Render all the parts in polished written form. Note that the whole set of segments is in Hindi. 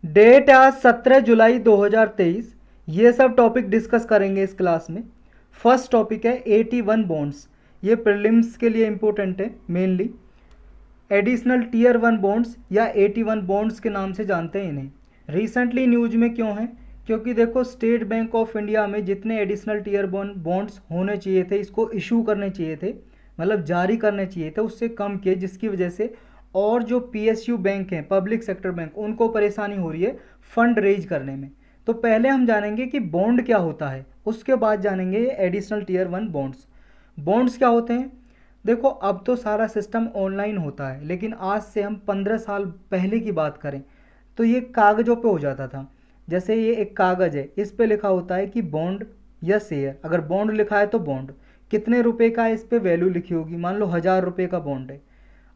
डेट आज 17 जुलाई 2023। ये सब टॉपिक डिस्कस करेंगे इस क्लास में। फर्स्ट टॉपिक है 81 बॉन्ड्स। ये प्रीलिम्स के लिए इम्पोर्टेंट है मेनली। एडिशनल टीयर 1 बॉन्ड्स या 81 बॉन्ड्स के नाम से जानते हैं इन्हें। रिसेंटली न्यूज में क्यों है? क्योंकि देखो, स्टेट बैंक ऑफ इंडिया में जितने एडिशनल टीयर बॉन्ड्स होने चाहिए थे, इसको इशू करने चाहिए थे, मतलब जारी करने चाहिए थे, उससे कम किए, जिसकी वजह से और जो पीएसयू बैंक हैं, पब्लिक सेक्टर बैंक, उनको परेशानी हो रही है फंड रेज करने में। तो पहले हम जानेंगे कि बॉन्ड क्या होता है, उसके बाद जानेंगे ये एडिशनल टीयर 1 बॉन्ड्स। बॉन्ड्स क्या होते हैं? देखो, अब तो सारा सिस्टम ऑनलाइन होता है, लेकिन आज से हम 15 साल पहले की बात करें तो ये कागज़ों पे हो जाता था। जैसे ये एक कागज़ है, इस पे लिखा होता है कि बॉन्ड या शेयर। अगर बॉन्ड लिखा है तो बॉन्ड कितने रुपए का है, इस पे वैल्यू लिखी होगी। मान लो 1000 रुपये का बॉन्ड है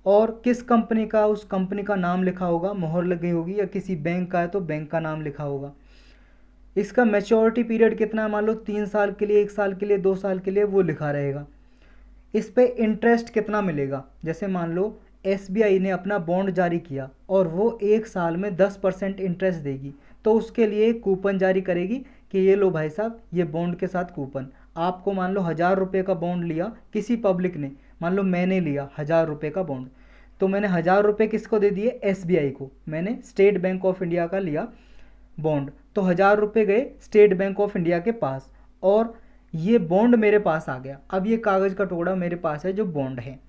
और किस कंपनी का, उस कंपनी का नाम लिखा होगा, मोहर लगी होगी, या किसी बैंक का है तो बैंक का नाम लिखा होगा। इसका मैच्योरिटी पीरियड कितना है, मान लो 3 साल के लिए, 1 साल के लिए, 2 साल के लिए, वो लिखा रहेगा। इस पे इंटरेस्ट कितना मिलेगा, जैसे मान लो एसबीआई ने अपना बॉन्ड जारी किया और वो 1 साल में 10% इंटरेस्ट देगी, तो उसके लिए एक कूपन जारी करेगी कि ये लो भाई साहब, ये बॉन्ड के साथ कूपन। आपको मान लो 1000 रुपये का बॉन्ड लिया किसी पब्लिक ने, मान लो मैंने लिया 1000 रुपये का बॉन्ड, तो मैंने 1000 रुपये किसको दे दिए? एसबीआई को। मैंने स्टेट बैंक ऑफ इंडिया का लिया बॉन्ड, तो 1000 रुपये गए स्टेट बैंक ऑफ इंडिया के पास और ये बॉन्ड मेरे पास आ गया। अब ये कागज़ का टुकड़ा मेरे पास है जो बॉन्ड है।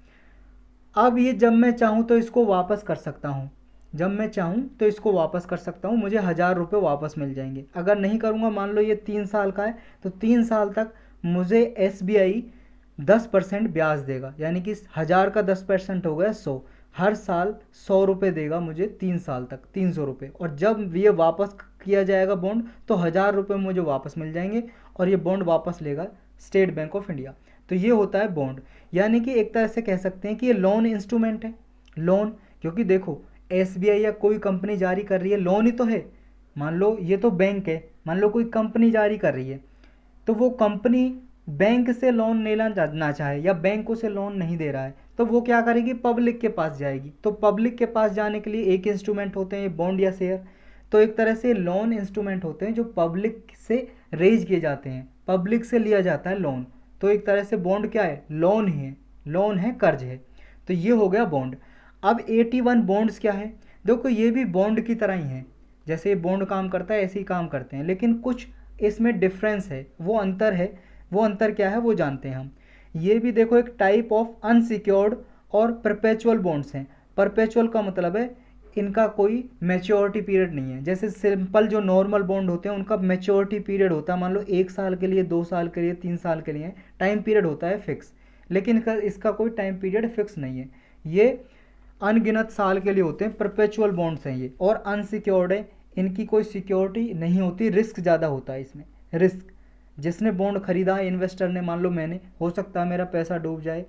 अब ये जब मैं चाहूँ तो इसको वापस कर सकता हूँ, जब मैं चाहूँ तो इसको वापस कर सकता हूँ, मुझे 1000 रुपये वापस मिल जाएंगे। अगर नहीं करूँगा, मान लो ये 3 साल का है, तो 3 साल तक मुझे एसबीआई 10% ब्याज देगा, यानी कि 1000 का 10% हो गया 100। हर साल 100 रुपये देगा मुझे 3 साल तक, 300 रुपये। और जब ये वापस किया जाएगा बॉन्ड, तो 1000 रुपये मुझे वापस मिल जाएंगे और ये बॉन्ड वापस लेगा स्टेट बैंक ऑफ इंडिया। तो ये होता है बॉन्ड। यानी कि एक तरह से कह सकते हैं कि ये लोन इंस्ट्रूमेंट है। लोन, क्योंकि देखो एसबीआई या कोई कंपनी जारी कर रही है, लोन ही तो है। मान लो ये तो बैंक है, मान लो कोई कंपनी जारी कर रही है, तो वो कंपनी बैंक से लोन लेना ना चाहे या बैंक उसे लोन नहीं दे रहा है, तो वो क्या करेगी? पब्लिक के पास जाएगी। तो पब्लिक के पास जाने के लिए एक इंस्ट्रूमेंट होते हैं बॉन्ड या शेयर। तो एक तरह से लोन इंस्ट्रूमेंट होते हैं जो पब्लिक से रेज किए जाते हैं, पब्लिक से लिया जाता है लोन। तो एक तरह से बॉन्ड क्या है? लोन ही है, लोन है, कर्ज है। तो ये हो गया बॉन्ड। अब 81 बॉन्ड्स क्या है? देखो, ये भी बॉन्ड की तरह ही है, जैसे ये बॉन्ड काम करता है ऐसे ही काम करते हैं, लेकिन कुछ इसमें डिफरेंस है, वो अंतर है। वो अंतर क्या है वो जानते हैं हम। ये भी देखो एक टाइप ऑफ अनसिक्योर्ड और परपेचुअल बॉन्ड्स हैं। परपेचुअल का मतलब है इनका कोई मैच्योरिटी पीरियड नहीं है। जैसे सिंपल जो नॉर्मल बॉन्ड होते हैं उनका मैच्योरिटी पीरियड होता है, मान लो 1 साल के लिए, 2 साल के लिए, 3 साल के लिए टाइम पीरियड होता है फिक्स। लेकिन इसका कोई टाइम पीरियड फिक्स नहीं है, ये अनगिनत साल के लिए होते हैं। परपेचुअल बॉन्ड्स हैं ये, और अनसिक्योर्ड है, इनकी कोई सिक्योरिटी नहीं होती, रिस्क ज़्यादा होता है इसमें। रिस्क, जिसने बॉन्ड खरीदा है, इन्वेस्टर ने, मान लो मैंने, हो सकता है मेरा पैसा डूब जाए।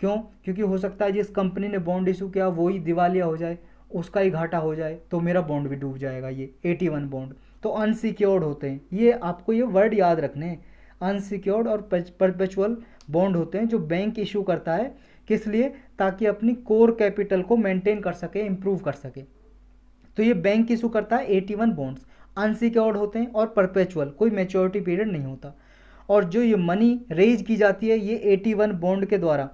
क्यों? क्योंकि हो सकता है जिस कंपनी ने बॉन्ड इशू किया वही दिवालिया हो जाए, उसका ही घाटा हो जाए, तो मेरा बॉन्ड भी डूब जाएगा। ये 81 बॉन्ड तो अनसिक्योर्ड होते हैं। ये आपको ये वर्ड याद रखने हैं, अनसिक्योर्ड और परपेचुअल बॉन्ड होते हैं जो बैंक इशू करता है। किस लिए? ताकि अपनी कोर कैपिटल को मेंटेन कर सके, इंप्रूव कर सके। तो ये बैंक इशू करता है 81 बॉन्ड्स, अनसिक्योर्ड होते हैं और परपेचुअल, कोई मैच्योरिटी पीरियड नहीं होता। और जो ये मनी रेज की जाती है ये 81 बॉन्ड के द्वारा।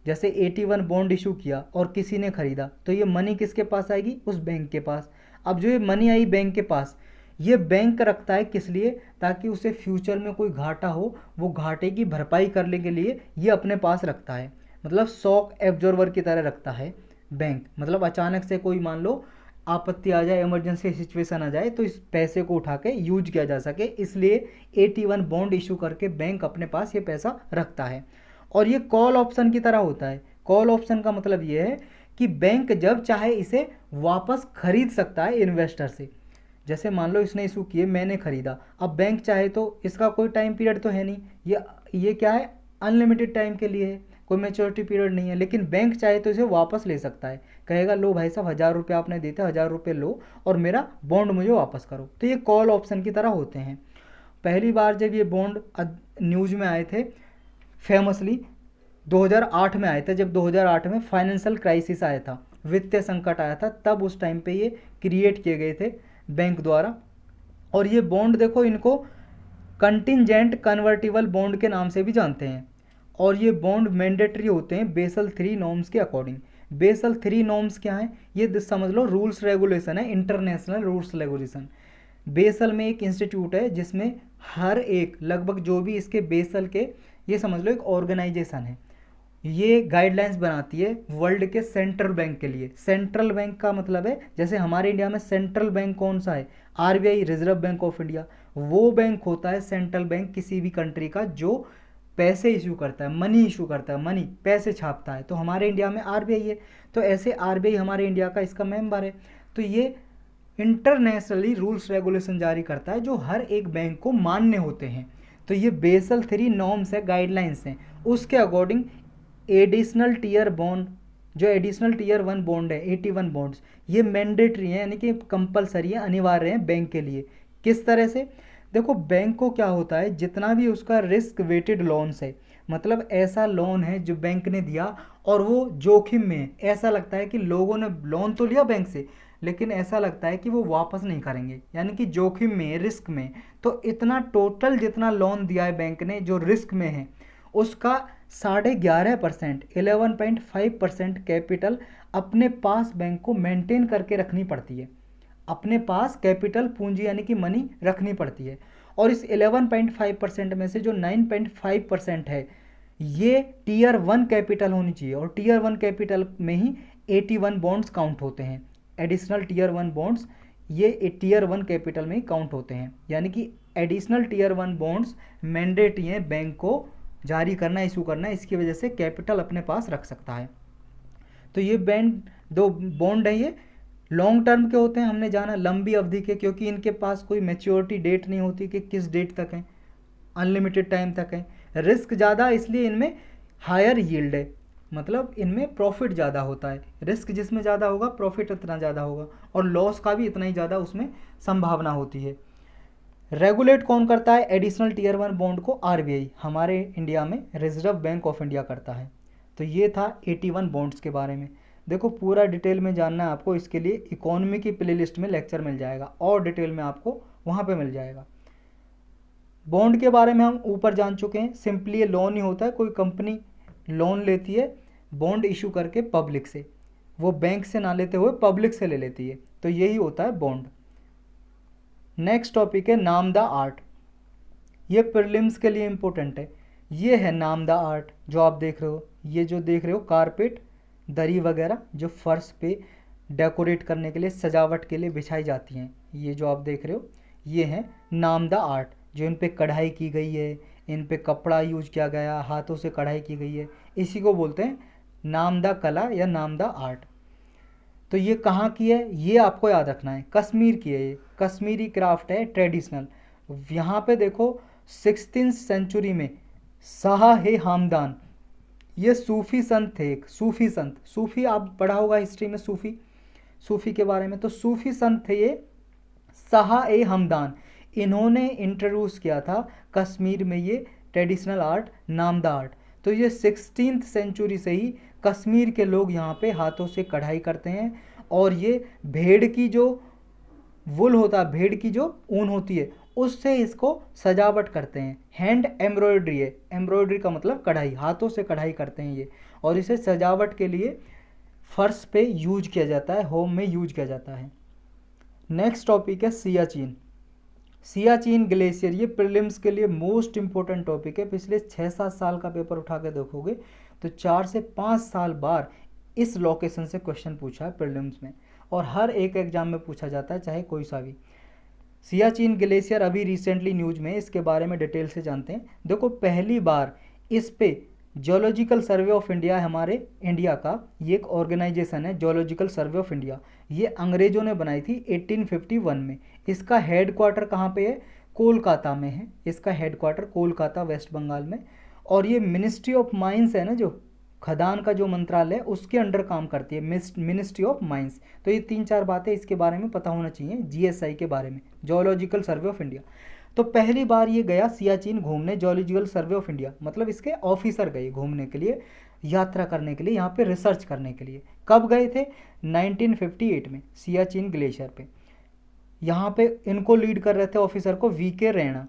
जैसे 81 बॉन्ड इशू किया और किसी ने खरीदा, तो ये मनी किसके पास आएगी? उस बैंक के पास। अब जो ये मनी आई बैंक के पास, ये बैंक रखता है किस लिए? ताकि उसे फ्यूचर में कोई घाटा हो, वो घाटे की भरपाई करने के लिए ये अपने पास रखता है। मतलब शॉक एब्जॉर्वर की तरह रखता है बैंक। मतलब अचानक से कोई, मान लो आपत्ति आ जाए, इमरजेंसी सिचुएशन आ जाए, तो इस पैसे को उठा के यूज किया जा सके, इसलिए 81 बॉन्ड इशू करके बैंक अपने पास ये पैसा रखता है। और ये कॉल ऑप्शन की तरह होता है। कॉल ऑप्शन का मतलब ये है कि बैंक जब चाहे इसे वापस खरीद सकता है इन्वेस्टर से। जैसे मान लो इसने इशू किए, मैंने खरीदा, अब बैंक चाहे तो, इसका कोई टाइम पीरियड तो है नहीं, ये क्या है? अनलिमिटेड टाइम के लिए है, कोई मैच्योरिटी पीरियड नहीं है। लेकिन बैंक चाहे तो इसे वापस ले सकता है, कहेगा लो भाई साहब 1000 रुपये आपने देते, 1000 रुपये लो और मेरा बॉन्ड मुझे वापस करो। तो ये कॉल ऑप्शन की तरह होते हैं। पहली बार जब ये बॉन्ड न्यूज़ में आए थे फेमसली 2008 में आए थे, जब 2008 में फाइनेंशियल क्राइसिस आया था, वित्तीय संकट आया था, तब उस टाइम पे ये क्रिएट किए गए थे बैंक द्वारा। और ये बॉन्ड देखो, इनको कंटिंजेंट कन्वर्टिबल बॉन्ड के नाम से भी जानते हैं। और ये बॉन्ड मैंडेटरी होते हैं बेसल 3 नॉर्म्स के अकॉर्डिंग। बेसल 3 नॉर्म्स क्या हैं, ये समझ लो रूल्स रेगुलेशन है, इंटरनेशनल रूल्स रेगुलेशन। बेसल में एक इंस्टीट्यूट है जिसमें हर एक लगभग जो भी इसके बेसल के, ये समझ लो एक ऑर्गेनाइजेशन है, ये गाइडलाइंस बनाती है वर्ल्ड के सेंट्रल बैंक के लिए। सेंट्रल बैंक का मतलब है जैसे हमारे इंडिया में सेंट्रल बैंक कौन सा है, RBI, reserve bank of India. वो बैंक होता है सेंट्रल बैंक किसी भी कंट्री का जो पैसे इशू करता है, मनी इशू करता है, मनी पैसे छापता है। तो हमारे इंडिया में आरबीआई है, तो ऐसे आरबीआई हमारे इंडिया का इसका मेंबर है। तो ये इंटरनेशनली रूल्स रेगुलेशन जारी करता है जो हर एक बैंक को मान्य होते हैं। तो ये बेसल 3 नॉर्म्स है, गाइडलाइंस हैं, उसके अकॉर्डिंग एडिशनल टीयर बॉन्ड, जो एडिशनल टीयर 1 बॉन्ड है 81 बॉन्ड्स, ये मैंडेटरी हैं, यानी कि कंपलसरी है, अनिवार्य हैं बैंक के लिए। किस तरह से, देखो बैंक को क्या होता है, जितना भी उसका रिस्क वेटेड लोन्स है, मतलब ऐसा लोन है जो बैंक ने दिया और वो जोखिम में है, ऐसा लगता है कि लोगों ने लोन तो लिया बैंक से लेकिन ऐसा लगता है कि वो वापस नहीं करेंगे, यानी कि जोखिम में, रिस्क में। तो इतना टोटल जितना लोन दिया है बैंक ने जो रिस्क में है, उसका 11.5%, 11.5% कैपिटल अपने पास बैंक को मेंटेन करके रखनी पड़ती है। अपने पास कैपिटल, पूंजी यानी कि मनी रखनी पड़ती है। और इस 11.5% में से जो 9.5% है, ये टीयर 1 कैपिटल होनी चाहिए। और टीयर 1 कैपिटल में ही 81 बॉन्ड्स काउंट होते हैं। एडिशनल टीयर 1 बॉन्ड्स ये टीयर 1 कैपिटल में ही काउंट होते हैं, यानी कि एडिशनल टीयर 1 बॉन्ड्स मैंडेटरी हैं बैंक को जारी करना, इशू करना, इसकी वजह से कैपिटल अपने पास रख सकता है। तो ये दो बॉन्ड है, ये लॉन्ग टर्म के होते हैं, हमने जाना लंबी अवधि के, क्योंकि इनके पास कोई मैच्योरिटी डेट नहीं होती कि किस डेट तक है, अनलिमिटेड टाइम तक है। रिस्क ज़्यादा, इसलिए इनमें हायर यील्ड है, मतलब इनमें प्रॉफिट ज़्यादा होता है। रिस्क जिसमें ज़्यादा होगा प्रॉफिट उतना ज़्यादा होगा, और लॉस का भी इतना ही ज़्यादा उसमें संभावना होती है। रेगुलेट कौन करता है एडिशनल टीयर 1 बॉन्ड को, आरबीआई, हमारे इंडिया में रिजर्व बैंक ऑफ इंडिया करता है। तो ये था 81 बॉन्ड्स के बारे में। देखो पूरा डिटेल में जानना है आपको, इसके लिए इकोनॉमी की प्लेलिस्ट में लेक्चर मिल जाएगा और डिटेल में आपको वहाँ पे मिल जाएगा। बॉन्ड के बारे में हम ऊपर जान चुके हैं, सिंपली ये लोन ही होता है, कोई कंपनी लोन लेती है बॉन्ड इशू करके पब्लिक से, वो बैंक से ना लेते हुए पब्लिक से ले लेती है, तो यही होता है बॉन्ड। नेक्स्ट टॉपिक है नाम द आर्ट, ये प्रीलिम्स के लिए इंपॉर्टेंट है। ये है नाम द आर्ट, जो आप देख रहे हो, ये जो देख रहे हो कारपेट, दरी वगैरह जो फर्श पे डेकोरेट करने के लिए, सजावट के लिए बिछाई जाती हैं, ये जो आप देख रहे हो ये है नाम द आर्ट, जो इन पे कढ़ाई की गई है, इन पे कपड़ा यूज किया गया, हाथों से कढ़ाई की गई है, इसी को बोलते हैं नाम द कला या नाम द आर्ट। तो ये कहाँ की है, ये आपको याद रखना है, कश्मीर की है, ये कश्मीरी क्राफ्ट है, ट्रेडिशनल। यहाँ पे देखो 16th सेंचुरी में शाह ए हमदान, ये सूफी संत थे, एक सूफी संत, सूफी आप पढ़ा होगा हिस्ट्री में, सूफी के बारे में। तो सूफी संत थे ये शाह ए हमदान, इन्होंने इंट्रोड्यूस किया था कश्मीर में ये ट्रेडिशनल आर्ट, नाम द आर्ट। तो ये 16th सेंचुरी से ही कश्मीर के लोग यहाँ पे हाथों से कढ़ाई करते हैं, और ये भेड़ की जो वुल होता है, भेड़ की जो ऊन होती है, उससे इसको सजावट करते हैं। हैंड एम्ब्रॉयडरी है, एम्ब्रॉयडरी का मतलब कढ़ाई, हाथों से कढ़ाई करते हैं ये, और इसे सजावट के लिए फर्श पे यूज किया जाता है, होम में यूज किया जाता है। नेक्स्ट टॉपिक है सियाचिन, सियाचिन ग्लेशियर, ये प्रीलिम्स के लिए मोस्ट इंपॉर्टेंट टॉपिक है। पिछले 6-7 साल का पेपर उठा के देखोगे तो 4 से 5 साल बार इस लोकेशन से क्वेश्चन पूछा है प्रीलिम्स में, और हर एक एग्जाम में पूछा जाता है, चाहे कोई सा भी। सियाचिन ग्लेशियर अभी रिसेंटली न्यूज में, इसके बारे में डिटेल से जानते हैं। देखो पहली बार इस पे जियोलॉजिकल सर्वे ऑफ इंडिया है, हमारे इंडिया का ये एक ऑर्गेनाइजेशन है जियोलॉजिकल सर्वे ऑफ इंडिया, ये अंग्रेजों ने बनाई थी 1851 में। इसका हेड क्वार्टर कहाँ पे है, कोलकाता में है, इसका हेड क्वार्टर कोलकाता, वेस्ट बंगाल में। और ये मिनिस्ट्री ऑफ माइंस है ना, जो खदान का जो मंत्रालय है उसके अंडर काम करती है, मिनिस्ट्री ऑफ माइंस। तो ये 3-4 बातें इसके बारे में पता होना चाहिए, जीएसआई के बारे में, जियोलॉजिकल सर्वे ऑफ इंडिया। तो पहली बार ये गया सियाचिन घूमने, जियोलॉजिकल सर्वे ऑफ इंडिया, मतलब इसके ऑफिसर गए घूमने के लिए, यात्रा करने के लिए, यहाँ पे रिसर्च करने के लिए। कब गए थे, 1958 में सियाचिन ग्लेशियर पे। यहाँ पे इनको लीड कर रहे थे ऑफिसर को वीके रैना,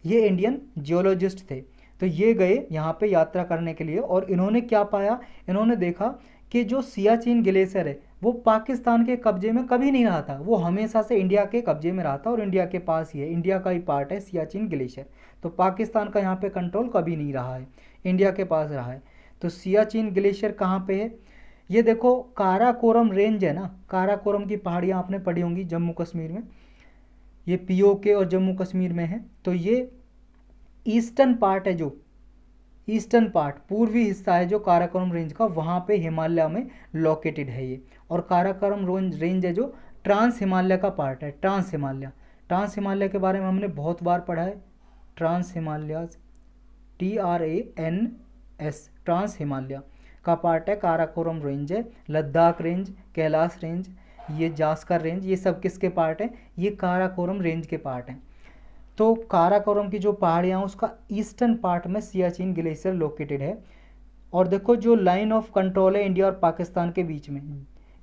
ये इंडियन जियोलॉजिस्ट थे। तो ये गए यहाँ पे यात्रा करने के लिए और इन्होंने क्या पाया, इन्होंने देखा कि जो सियाचिन ग्लेशियर है वो पाकिस्तान के कब्जे में कभी नहीं रहा था, वो हमेशा से इंडिया के कब्जे में रहा था और इंडिया के पास ही है, इंडिया का ही पार्ट है सियाचिन ग्लेशियर। तो पाकिस्तान का यहाँ पे कंट्रोल कभी नहीं रहा है, इंडिया के पास रहा है। तो सियाचिन ग्लेशियर कहाँ पे है, ये देखो काराकोरम रेंज है ना, काराकोरम की पहाड़ियाँ आपने पढ़ी होंगी जम्मू कश्मीर में, ये पीओके और जम्मू कश्मीर में है। तो ये ईस्टर्न पार्ट है, जो ईस्टर्न पार्ट पूर्वी हिस्सा है जो काराकोरम रेंज का, वहाँ पे हिमालय में लोकेटेड है ये। और काराकोरम रेंज है जो ट्रांस हिमालय का पार्ट है, ट्रांस हिमालय। ट्रांस हिमालय के बारे में हमने बहुत बार पढ़ा है, trans Himalaya, TRANS, trans Himalaya का पार्ट है, काराकोरम रेंज है, लद्दाख रेंज, कैलाश रेंज, ये जास्कर रेंज, ये सब किसके पार्ट हैं, ये काराकोरम रेंज के पार्ट हैं। तो काराकोरम की जो पहाड़ियाँ उसका ईस्टर्न पार्ट में सियाचिन ग्लेशियर लोकेटेड है। और देखो जो लाइन ऑफ कंट्रोल है इंडिया और पाकिस्तान के बीच में,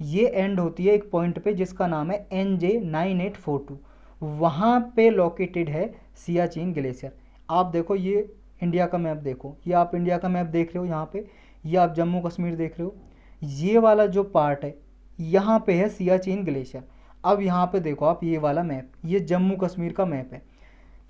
ये एंड होती है एक पॉइंट पे जिसका नाम है NJ9842, वहाँ पे लोकेटेड है सियाचिन ग्लेशियर। आप देखो ये इंडिया का मैप देखो, ये आप इंडिया का मैप देख रहे हो यहाँ पे, ये आप जम्मू कश्मीर देख रहे हो, ये वाला जो पार्ट है यहाँ पे है सियाचिन ग्लेशियर। अब यहाँ पे देखो आप ये वाला मैप, ये जम्मू कश्मीर का मैप है,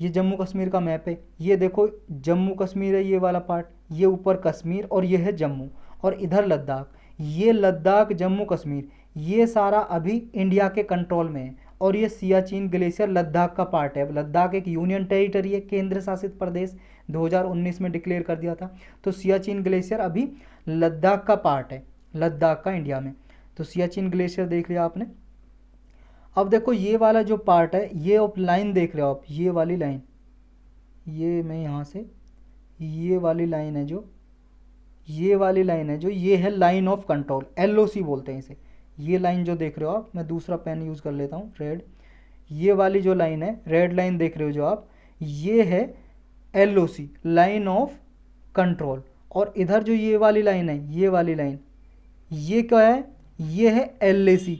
ये जम्मू कश्मीर का मैप है, ये देखो जम्मू कश्मीर है ये वाला पार्ट, ये ऊपर कश्मीर और ये है जम्मू, और इधर लद्दाख, ये लद्दाख जम्मू कश्मीर, ये सारा अभी इंडिया के कंट्रोल में है। और ये सियाचिन ग्लेशियर लद्दाख का पार्ट है। लद्दाख एक यूनियन टेरिटरी है, केंद्र शासित प्रदेश, 2019 में डिक्लेयर कर दिया था। तो सियाचिन ग्लेशियर अभी लद्दाख का पार्ट है, लद्दाख का इंडिया में। तो सियाचिन ग्लेशियर देख लिया आपने। अब देखो ये वाला जो पार्ट है, ये आप लाइन देख रहे हो आप, ये वाली लाइन, ये मैं यहाँ से, ये वाली लाइन है जो, ये वाली लाइन है जो, ये है लाइन ऑफ कंट्रोल, LOC बोलते हैं इसे। ये लाइन जो देख रहे हो आप, मैं दूसरा पेन यूज़ कर लेता हूँ, रेड, ये वाली जो लाइन है, रेड लाइन देख रहे हो जो आप, ये है LOC, लाइन ऑफ कंट्रोल। और इधर जो ये वाली लाइन है, ये वाली लाइन, ये क्या है, ये है LAC,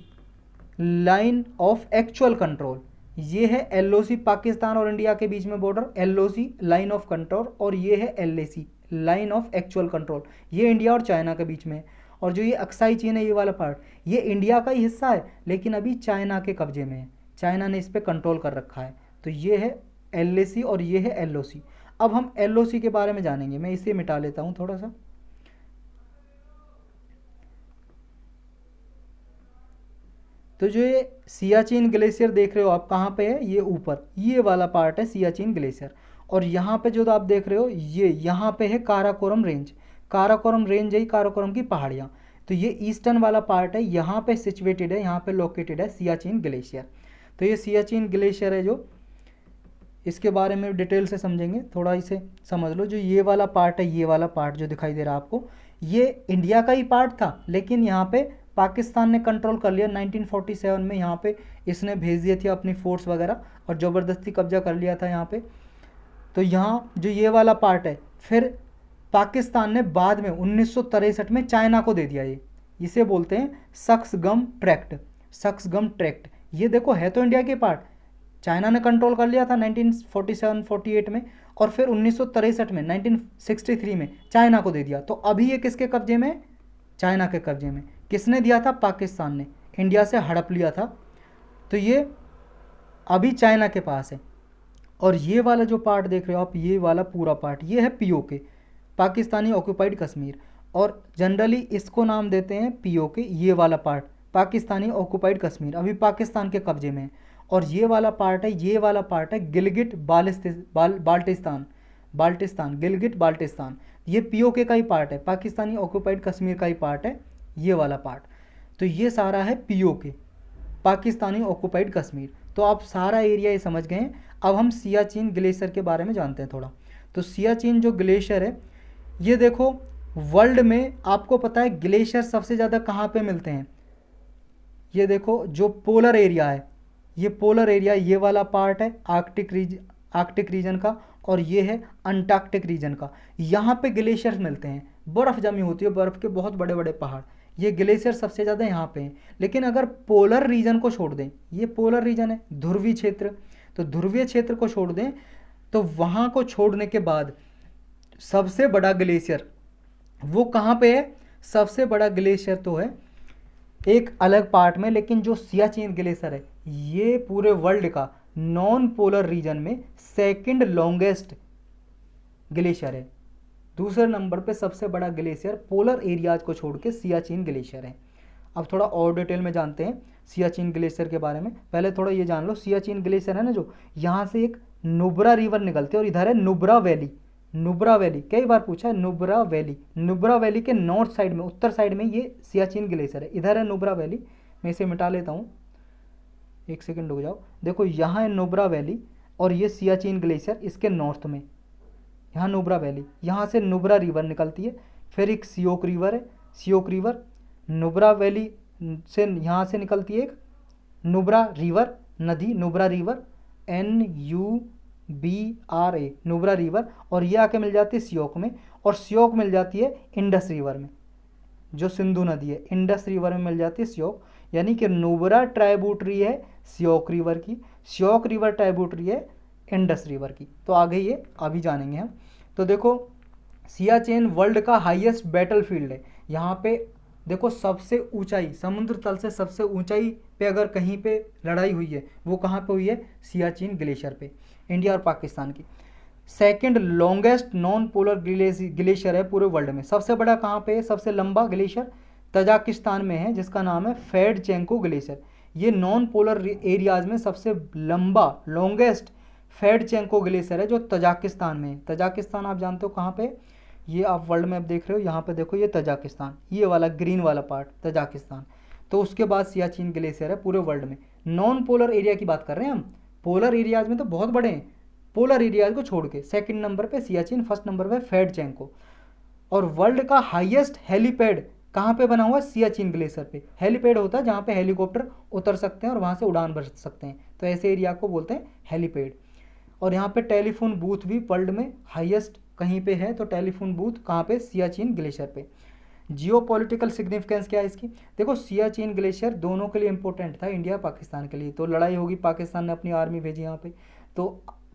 line of actual control. ये है LOC, पाकिस्तान और इंडिया के बीच में border, LOC line of control, और ये है LAC line of actual control, ये इंडिया और चाइना के बीच में है। और जो ये अक्साई चीन है, ये वाला पार्ट, ये इंडिया का ही हिस्सा है लेकिन अभी चाइना के कब्जे में है, चाइना ने इस पर कंट्रोल कर रखा है। तो ये है LAC और ये है LOC। अब हम LOC के बारे में जानेंगे, मैं इसे मिटा लेता हूँ थोड़ा सा। तो जो ये सियाचिन ग्लेशियर देख रहे हो आप, कहाँ पे है, ये ऊपर, ये वाला पार्ट है सियाचिन ग्लेशियर। और यहाँ पे जो आप देख रहे हो, ये यहाँ पे है काराकोरम रेंज, काराकोरम रेंज है काराकोरम की पहाड़ियाँ। तो ये ईस्टर्न वाला पार्ट है, यहाँ पे सिचुएटेड है, यहाँ पे लोकेटेड है सियाचिन ग्लेशियर। तो ये सियाचिन ग्लेशियर है जो, इसके बारे में डिटेल से समझेंगे, थोड़ा इसे समझ लो। जो ये वाला पार्ट है, ये वाला पार्ट जो दिखाई दे रहा है आपको, ये इंडिया का ही पार्ट था लेकिन यहाँ पे पाकिस्तान ने कंट्रोल कर लिया 1947 में, यहाँ पे इसने भेज दिए थे अपनी फोर्स वगैरह और ज़बरदस्ती कब्जा कर लिया था यहाँ पे। तो यहाँ जो ये वाला पार्ट है, फिर पाकिस्तान ने बाद में 1963 में चाइना को दे दिया। ये इसे बोलते हैं सक्सगम ट्रैक्ट, सक्सगम ट्रैक्ट। ये देखो है तो इंडिया के पार्ट, चाइना ने कंट्रोल कर लिया था 1947-48 में, और फिर 1963 में 1963 में चाइना को दे दिया। तो अभी ये किसके कब्जे में, चाइना के कब्जे में। किसने दिया था, पाकिस्तान ने, इंडिया से हड़प लिया था। तो ये अभी चाइना के पास है। और ये वाला जो पार्ट देख रहे हो आप, ये वाला पूरा पार्ट, ये है POK, पाकिस्तानी ऑक्यूपाइड कश्मीर, और जनरली इसको नाम देते हैं POK, ये वाला पार्ट पाकिस्तानी ऑक्यूपाइड कश्मीर अभी पाकिस्तान के कब्जे में है। और ये वाला पार्ट है, ये वाला पार्ट है गिलगिट बाल्टिस्तान, बाल्टिस्तान, गिलगिट बाल्टिस्तान, ये POK का ही पार्ट है, पाकिस्तानी ऑक्यूपाइड कश्मीर का ही पार्ट है ये वाला पार्ट। तो ये सारा है POK, पाकिस्तानी ऑक्यूपाइड कश्मीर। तो आप सारा एरिया ये समझ गए हैं। अब हम सियाचिन ग्लेशियर के बारे में जानते हैं थोड़ा। तो सियाचिन जो ग्लेशियर है, ये देखो वर्ल्ड में आपको पता है ग्लेशियर सबसे ज़्यादा कहाँ पे मिलते हैं, ये देखो जो पोलर एरिया है, ये पोलर एरिया, ये वाला पार्ट है आर्कटिक रीजन का, और ये है अंटार्कटिक रीजन का। यहाँ पे ग्लेशियर्स मिलते हैं, बर्फ़ जमी होती है, बर्फ़ के बहुत बड़े बड़े पहाड़ ये ग्लेशियर सबसे ज़्यादा यहाँ पे हैं। लेकिन अगर पोलर रीजन को छोड़ दें, ये पोलर रीजन है, ध्रुवीय क्षेत्र, तो ध्रुवीय क्षेत्र को छोड़ दें तो वहाँ को छोड़ने के बाद सबसे बड़ा ग्लेशियर वो कहाँ पे है? सबसे बड़ा ग्लेशियर तो है एक अलग पार्ट में, लेकिन जो सियाचिन ग्लेशियर है ये पूरे वर्ल्ड का नॉन पोलर रीजन में सेकंड लॉन्गेस्ट ग्लेशियर है। दूसरे नंबर पे सबसे बड़ा ग्लेशियर पोलर एरियाज को छोड़ के सियाचिन ग्लेशियर है। अब थोड़ा और डिटेल में जानते हैं सियाचिन ग्लेशियर के बारे में। पहले थोड़ा ये जान लो, सियाचिन ग्लेशियर है ना, जो यहाँ से एक नुब्रा रिवर निकलती है और इधर है नुब्रा वैली। नुब्रा वैली कई बार पूछा है, नुब्रा वैली, नुब्रा वैली के नॉर्थ साइड में, उत्तर साइड में ये सियाचिन ग्लेशियर है। इधर है नुब्रा वैली, मैं इसे मिटा लेता हूँ, एक सेकेंड रुक जाओ। देखो यहाँ है नुब्रा वैली और ये सियाचिन ग्लेशियर इसके नॉर्थ में, यहाँ नुब्रा वैली, यहाँ से नुब्रा रिवर निकलती है। फिर एक सियोक रिवर है, सियोक रिवर नुब्रा वैली से यहाँ से निकलती है एक नुब्रा रिवर नदी, Nubra river NUBRA, Nubra river, और ये आके मिल जाती है सियोक में, और सियोक मिल जाती है इंडस रिवर में, जो सिंधु नदी है इंडस रिवर में मिल जाती है सियोक। यानी कि नुब्रा ट्राइब्यूटरी है सियोक रिवर की, सियोक रिवर ट्राइब्यूटरी है इंडस रिवर की। तो आगे ये अभी जानेंगे हम। तो देखो सियाचिन वर्ल्ड का हाईएस्ट बैटल फील्ड है। यहाँ पे देखो सबसे ऊंचाई, समुद्र तल से सबसे ऊंचाई पे अगर कहीं पे लड़ाई हुई है वो कहाँ पे हुई है? सियाचिन ग्लेशियर पे, इंडिया और पाकिस्तान की। Second longest non polar glacier है पूरे वर्ल्ड में। सबसे बड़ा कहाँ पे है? सबसे लंबा ग्लेशियर तजाकिस्तान में है जिसका नाम है फेडचेंको ग्लेशियर। ये नॉन पोलर एरियाज में सबसे लंबा लॉन्गेस्ट फेडचेंको ग्लेशियर है जो तजाकिस्तान में है। तजाकिस्तान आप जानते हो कहाँ पे? ये आप वर्ल्ड मैप देख रहे हो, यहाँ पे देखो ये तजाकिस्तान, ये वाला ग्रीन वाला पार्ट तजाकिस्तान। तो उसके बाद सियाचिन ग्लेशियर है पूरे वर्ल्ड में। नॉन पोलर एरिया की बात कर रहे हैं हम, पोलर एरियाज में तो बहुत बड़े हैं, पोलर एरियाज को छोड़ के सेकंड नंबर पे सियाचिन, फर्स्ट नंबर पे फेडचेंको। और वर्ल्ड का हाईएस्ट हेलीपैड कहाँ पे बना हुआ है? सियाचिन ग्लेशियर पे। हेलीपैड होता है जहाँ पे हेलीकॉप्टर उतर सकते हैं और वहाँ से उड़ान भर सकते हैं, तो ऐसे एरिया को बोलते हैं हेलीपैड। और यहाँ पे टेलीफोन बूथ भी वर्ल्ड में हाईएस्ट कहीं पे है, तो टेलीफोन बूथ कहाँ पे? सियाचिन ग्लेशियर पे। जियो पॉलिटिकल सिग्निफिकेंस क्या है इसकी? देखो सियाचिन ग्लेशियर दोनों के लिए इंपॉर्टेंट था, इंडिया पाकिस्तान के लिए। तो लड़ाई होगी, पाकिस्तान ने अपनी आर्मी भेजी यहाँ पे, तो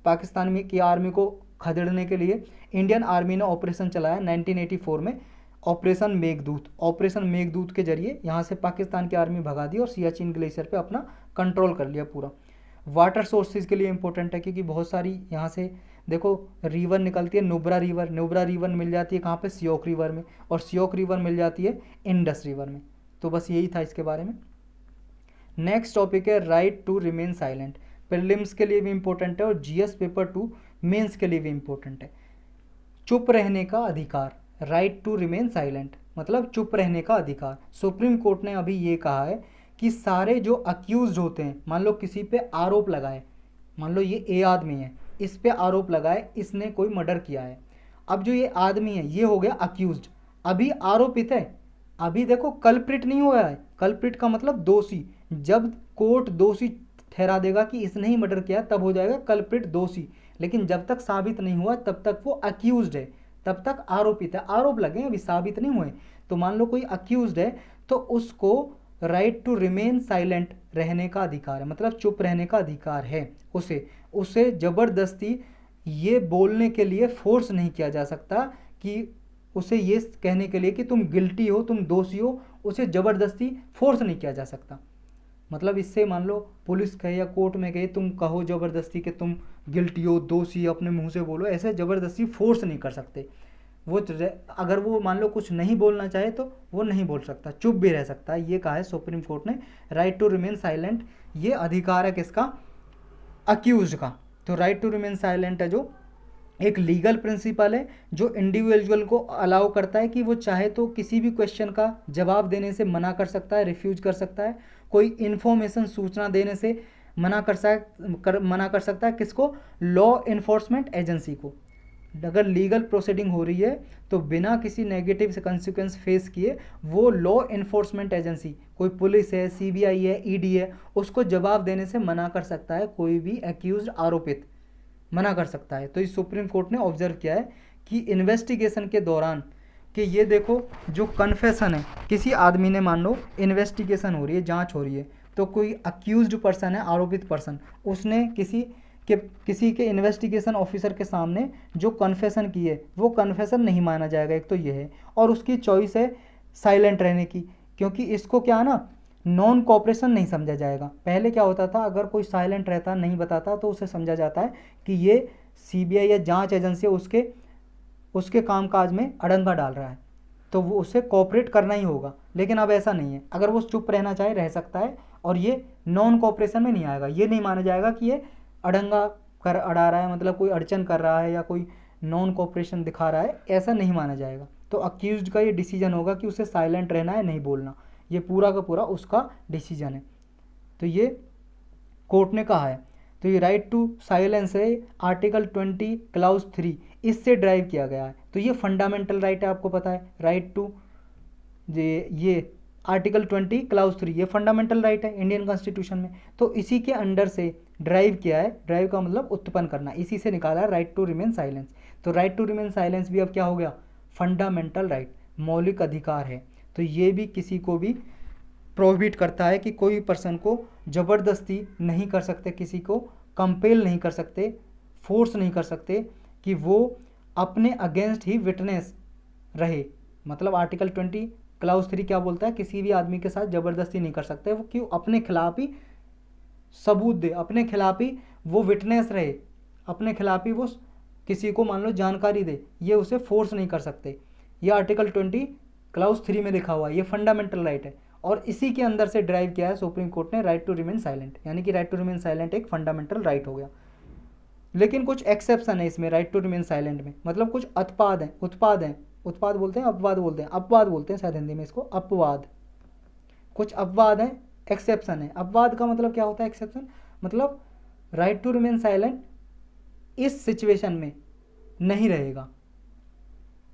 पाकिस्तान में की आर्मी को खदेड़ने के लिए इंडियन आर्मी ने ऑपरेशन चलाया 1984 में, ऑपरेशन मेघदूत। ऑपरेशन मेघदूत के जरिए यहाँ से पाकिस्तान की आर्मी भगा दी और सियाचिन ग्लेशियर पे अपना कंट्रोल कर लिया पूरा। वाटर सोर्सेज के लिए इंपॉर्टेंट है क्योंकि बहुत सारी यहाँ से देखो रिवर निकलती है, नुब्रा रिवर, नुब्रा रिवर मिल जाती है कहाँ पे? सियोक रिवर में, और सियोक रिवर मिल जाती है इंडस रिवर में। तो बस यही था इसके बारे में। नेक्स्ट टॉपिक है right to remain silent. Prelims के लिए भी इंपॉर्टेंट है और जीएस पेपर 2 मेंस के लिए भी इंपॉर्टेंट है। चुप रहने का अधिकार, राइट टू रिमेन साइलेंट मतलब चुप रहने का अधिकार। सुप्रीम कोर्ट ने अभी ये कहा है कि सारे जो अक्यूज होते हैं, मान लो किसी पे आरोप लगाए, मान लो ये ए आदमी है, इस पे आरोप लगाए इसने कोई मर्डर किया है। अब जो ये आदमी है ये हो गया अक्यूज्ड, अभी आरोपित है, अभी देखो कल्प्रिट नहीं हुआ है। कल्प्रिट का मतलब दोषी। जब कोर्ट दोषी ठहरा देगा कि इसने ही मर्डर किया तब हो जाएगा कल्प्रिट दोषी, लेकिन जब तक साबित नहीं हुआ तब तक वो अक्यूज्ड है, तब तक आरोपित है। आरोप लगे अभी साबित नहीं हुए। तो मान लो कोई अक्यूज्ड है तो उसको राइट टू रिमेन साइलेंट रहने का अधिकार है, मतलब चुप रहने का अधिकार है। उसे ज़बरदस्ती ये बोलने के लिए फोर्स नहीं किया जा सकता कि उसे ये कहने के लिए कि तुम गिल्टी हो, तुम दोषी हो, उसे ज़बरदस्ती फोर्स नहीं किया जा सकता। मतलब इससे मान लो पुलिस कहे या कोर्ट में कहे तुम कहो ज़बरदस्ती कि तुम गिल्टी हो, दोषी, अपने मुंह से बोलो, ऐसे ज़बरदस्ती फोर्स नहीं कर सकते। वो अगर वो मान लो कुछ नहीं बोलना चाहे तो वो नहीं बोल सकता, चुप भी रह सकता है। ये कहा है सुप्रीम कोर्ट ने, राइट टू रिमेन साइलेंट। ये अधिकार है किसका? अक्यूज का। तो राइट टू रिमेन साइलेंट है जो एक लीगल प्रिंसिपल है जो इंडिविजुअल को अलाउ करता है कि वो चाहे तो किसी भी क्वेश्चन का जवाब देने से मना कर सकता है, रिफ्यूज कर सकता है, कोई इन्फॉर्मेशन सूचना देने से मना कर सकता है किसको? लॉ इन्फोर्समेंट एजेंसी को। अगर लीगल प्रोसीडिंग हो रही है तो बिना किसी नेगेटिव कंसिक्वेंस फेस किए वो लॉ इन्फोर्समेंट एजेंसी, कोई पुलिस है, सीबीआई है, ईडी है, उसको जवाब देने से मना कर सकता है। कोई भी एक्यूज्ड आरोपित मना कर सकता है। तो इस सुप्रीम कोर्ट ने ऑब्जर्व किया है कि इन्वेस्टिगेशन के दौरान कि ये देखो जो कन्फेशन है, किसी आदमी ने, मान लो इन्वेस्टिगेशन हो रही है, जांच हो रही है, तो कोई अक्यूज्ड पर्सन है, आरोपित पर्सन, उसने किसी के इन्वेस्टिगेशन ऑफिसर के सामने जो कन्फेशन की है वो कन्फेशन नहीं माना जाएगा, एक तो ये है। और उसकी चॉइस है साइलेंट रहने की, क्योंकि इसको क्या ना नॉन कोऑपरेशन नहीं समझा जाएगा। पहले क्या होता था, अगर कोई साइलेंट रहता, नहीं बताता, तो उसे समझा जाता है कि ये सीबीआई या जांच एजेंसी उसके कामकाज में अड़ंगा डाल रहा है, तो वो उसे कोऑपरेट करना ही होगा। लेकिन अब ऐसा नहीं है, अगर वो चुप रहना चाहे रह सकता है, और ये नॉन कोऑपरेशन में नहीं आएगा। ये नहीं माना जाएगा कि ये अड़ंगा अड़ा रहा है, मतलब कोई अड़चन कर रहा है या कोई नॉन कोऑपरेशन दिखा रहा है, ऐसा नहीं माना जाएगा। तो अक्यूज्ड का ये डिसीजन होगा कि उसे साइलेंट रहना है, नहीं बोलना, ये पूरा का पूरा उसका डिसीजन है। तो ये कोर्ट ने कहा है। तो ये राइट टू साइलेंस है, आर्टिकल 20 क्लाउज 3 इससे ड्राइव किया गया है। तो ये फंडामेंटल राइट है, आपको पता है, राइट टू ये आर्टिकल 20 क्लाउज 3 ये फंडामेंटल राइट है इंडियन कॉन्स्टिट्यूशन में। तो इसी के अंडर से ड्राइव किया है, ड्राइव का मतलब उत्पन्न करना, इसी से निकाला है राइट टू रिमेन साइलेंस। तो राइट टू रिमेन साइलेंस भी अब क्या हो गया, फंडामेंटल राइट, मौलिक अधिकार है। तो ये भी किसी को भी प्रोहिबिट करता है कि कोई पर्सन को ज़बरदस्ती नहीं कर सकते, किसी को कंपेल नहीं कर सकते, फोर्स नहीं कर सकते कि वो अपने अगेंस्ट ही विटनेस रहे। मतलब आर्टिकल 20 क्लाउज 3 क्या बोलता है, किसी भी आदमी के साथ ज़बरदस्ती नहीं कर सकते, वो क्यों, अपने खिलाफ ही सबूत दे, अपने खिलाफ ही वो विटनेस रहे, अपने खिलाफ ही वो किसी को मान लो जानकारी दे, ये उसे फोर्स नहीं कर सकते। ये आर्टिकल 20 क्लाउज 3 में लिखा हुआ है, ये फंडामेंटल राइट है। और इसी के अंदर से ड्राइव किया है सुप्रीम कोर्ट ने राइट टू रिमेन साइलेंट, यानी कि राइट टू रिमेन साइलेंट एक फंडामेंटल राइट हो गया। लेकिन कुछ एक्सेप्शन है इसमें राइट टू रिमेन साइलेंट में, मतलब कुछ उत्पाद बोलते हैं, अपवाद बोलते हैं शायद हिंदी में इसको, अपवाद, कुछ अपवाद हैं, एक्सेप्शन है। अपवाद का मतलब क्या होता है, एक्सेप्शन मतलब राइट टू रिमेन साइलेंट इस सिचुएशन में नहीं रहेगा।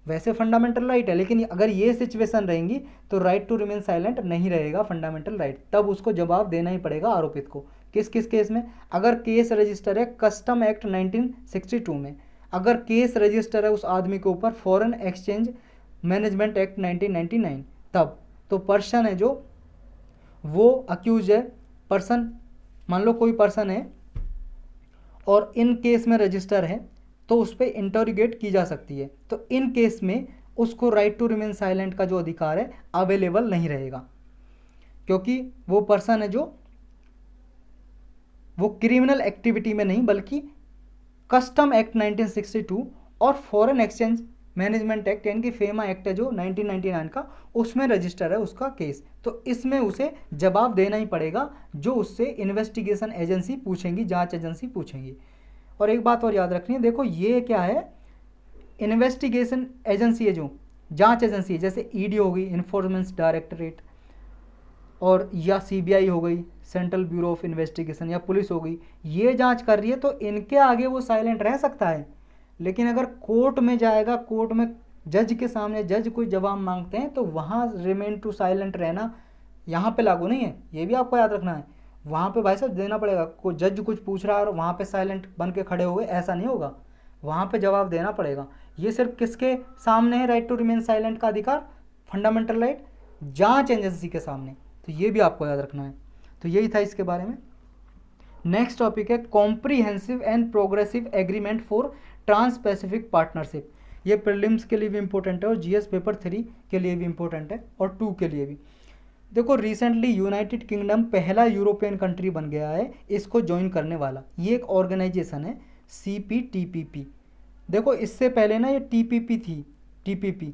वैसे फंडामेंटल राइट है, लेकिन अगर ये सिचुएशन रहेंगी तो राइट टू रिमेन साइलेंट नहीं रहेगा फंडामेंटल राइट, तब उसको जवाब देना ही पड़ेगा आरोपित को। किस किस केस में, अगर केस रजिस्टर है कस्टम एक्ट 1962 में, अगर केस रजिस्टर है उस आदमी के ऊपर फॉरेन एक्सचेंज मैनेजमेंट एक्ट 1999, तब तो पर्सन है जो वो अक्यूज है, पर्सन मान लो कोई पर्सन है और इन केस में रजिस्टर है, तो उस पर इंटरोगेट की जा सकती है। तो इन केस में उसको राइट टू रिमेन साइलेंट का जो अधिकार है अवेलेबल नहीं रहेगा, क्योंकि वो पर्सन है जो वो क्रिमिनल एक्टिविटी में नहीं बल्कि कस्टम एक्ट 1962 और फॉरेन एक्सचेंज मैनेजमेंट एक्ट यानी कि फेमा एक्ट है जो 1999 का, उसमें रजिस्टर है उसका केस। तो इसमें उसे जवाब देना ही पड़ेगा जो उससे इन्वेस्टिगेशन एजेंसी पूछेंगी, जांच एजेंसी पूछेंगी। और एक बात और याद रखनी है, देखो ये क्या है, इन्वेस्टिगेशन एजेंसी है जो जांच एजेंसी है, जैसे ईडी हो गई, इन्फोर्समेंट डायरेक्टरेट, और या सीबीआई हो गई, सेंट्रल ब्यूरो ऑफ इन्वेस्टिगेशन, या पुलिस हो गई, ये जांच कर रही है तो इनके आगे वो साइलेंट रह सकता है। लेकिन अगर कोर्ट में जाएगा, कोर्ट में जज के सामने जज कोई जवाब मांगते हैं, तो वहाँ रिमेन टू साइलेंट रहना यहाँ पे लागू नहीं है, ये भी आपको याद रखना है। वहाँ पे भाई साहब देना पड़ेगा, कोई जज कुछ पूछ रहा है और वहाँ पे साइलेंट बन के खड़े हुए, ऐसा नहीं होगा, वहाँ पे जवाब देना पड़ेगा। ये सिर्फ किसके सामने है राइट टू रिमेन साइलेंट का अधिकार, फंडामेंटल राइट, जांच एजेंसी के सामने। तो ये भी आपको याद रखना है। तो यही था इसके बारे में। नेक्स्ट टॉपिक है comprehensive and progressive agreement for trans Pacific partnership. ये प्रीलिम्स के लिए भी इंपॉर्टेंट है और जीएस पेपर 3 के लिए भी इंपॉर्टेंट है और 2 के लिए भी। देखो रिसेंटली यूनाइटेड किंगडम पहला यूरोपियन कंट्री बन गया है इसको ज्वाइन करने वाला। ये एक ऑर्गेनाइजेशन है CPTPP। देखो इससे पहले ना ये TPP थी, TPP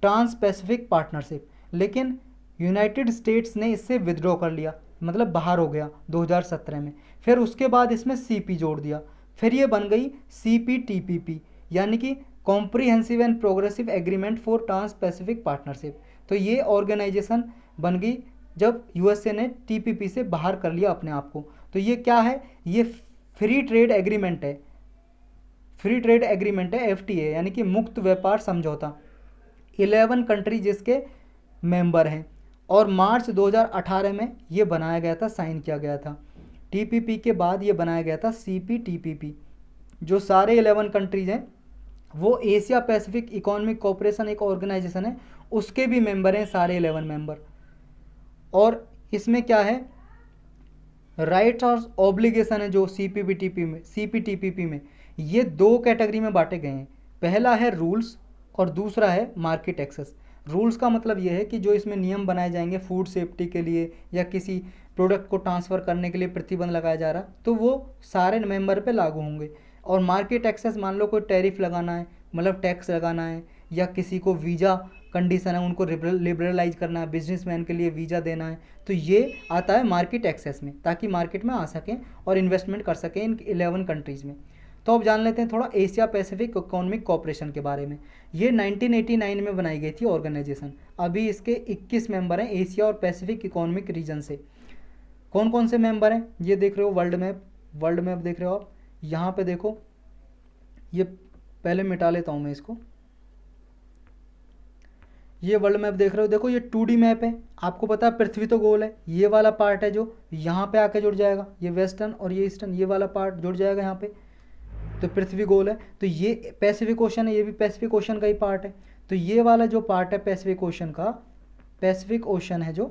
ट्रांस पैसिफिक पार्टनरशिप, लेकिन यूनाइटेड स्टेट्स ने इससे विदड्रॉ कर लिया, मतलब बाहर हो गया 2017 में। फिर उसके बाद इसमें CP जोड़ दिया, फिर ये बन गई CPTPP यानी कि comprehensive and progressive agreement for trans Pacific partnership. तो ये ऑर्गेनाइजेशन बन गई जब USA ने TPP से बाहर कर लिया अपने आप को। तो ये क्या है, ये फ्री ट्रेड एग्रीमेंट है, फ्री ट्रेड एग्रीमेंट है FTA यानी कि मुक्त व्यापार समझौता। 11 कंट्री जिसके मेंबर हैं और मार्च 2018 में ये बनाया गया था, साइन किया गया था। TPP के बाद ये बनाया गया था CPTPP। जो सारे 11 कंट्रीज हैं वो एशिया पैसिफिक इकोनॉमिक कॉरपोरेशन एक ऑर्गेनाइजेशन है, उसके भी मेंबर हैं सारे 11 मेंबर। और इसमें क्या है, राइट्स और ऑब्लिगेशन है जो सीपीटीपीपी में ये दो कैटेगरी में बांटे गए हैं। पहला है रूल्स और दूसरा है मार्केट एक्सेस। रूल्स का मतलब ये है कि जो इसमें नियम बनाए जाएंगे फूड सेफ्टी के लिए या किसी प्रोडक्ट को ट्रांसफ़र करने के लिए प्रतिबंध लगाया जा रहा, तो वो सारे मेंबर पे लागू होंगे। और मार्केट एक्सेस, मान लो कोई टैरिफ लगाना है, मतलब टैक्स लगाना है, या किसी को वीज़ा कंडीशन है उनको लिबरलाइज करना है, बिजनेसमैन के लिए वीज़ा देना है, तो ये आता है मार्केट एक्सेस में, ताकि मार्केट में आ सकें और इन्वेस्टमेंट कर सकें इन 11 कंट्रीज़ में। तो अब जान लेते हैं थोड़ा एशिया पैसिफिक इकोनॉमिक कॉरपोरेशन के बारे में। ये 1989 में बनाई गई थी ऑर्गेनाइजेशन। अभी इसके 21 मेंबर हैं एशिया और पैसिफिक इकोनॉमिक रीजन से। कौन कौन से मेंबर हैं ये देख रहे हो, वर्ल्ड मैप देख रहे हो आप, यहाँ पे देखो, ये पहले मिटा लेता हूँ मैं इसको। ये वर्ल्ड मैप देख रहे हो, देखो ये 2D मैप है। आपको पता है पृथ्वी तो गोल है, ये वाला पार्ट है जो यहाँ पे आके जुड़ जाएगा, ये वेस्टर्न और ये ईस्टर्न, ये वाला पार्ट जुड़ जाएगा यहाँ पे, तो पृथ्वी गोल है। तो ये पैसिफिक ओशन है, ये भी पैसिफिक ओशन का ही पार्ट है। तो ये वाला जो पार्ट है पैसिफिक ओशन का, पैसिफिक ओशन है जो,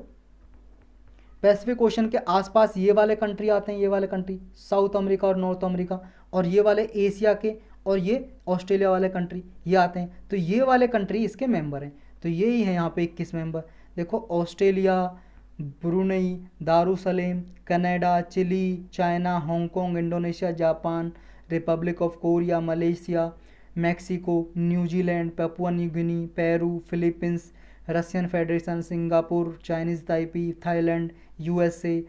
पैसिफिक ओशन के आसपास ये वाले कंट्री आते हैं, ये वाले कंट्री साउथ अमेरिका और नॉर्थ अमेरिका, और ये वाले एशिया के, और ये ऑस्ट्रेलिया वाले कंट्री ये आते हैं। तो ये वाले कंट्री इसके मेंबर हैं। तो यही है यहाँ पे 21 मेंबर। देखो Australia, Brunei, Darussalam, Canada, Chile, China, Hong Kong, Indonesia, Japan, Republic of Korea, Malaysia, Mexico, New Zealand, Papua New Guinea, Peru, Philippines, Russian Federation, Singapore, Chinese Taipei, Thailand, USA,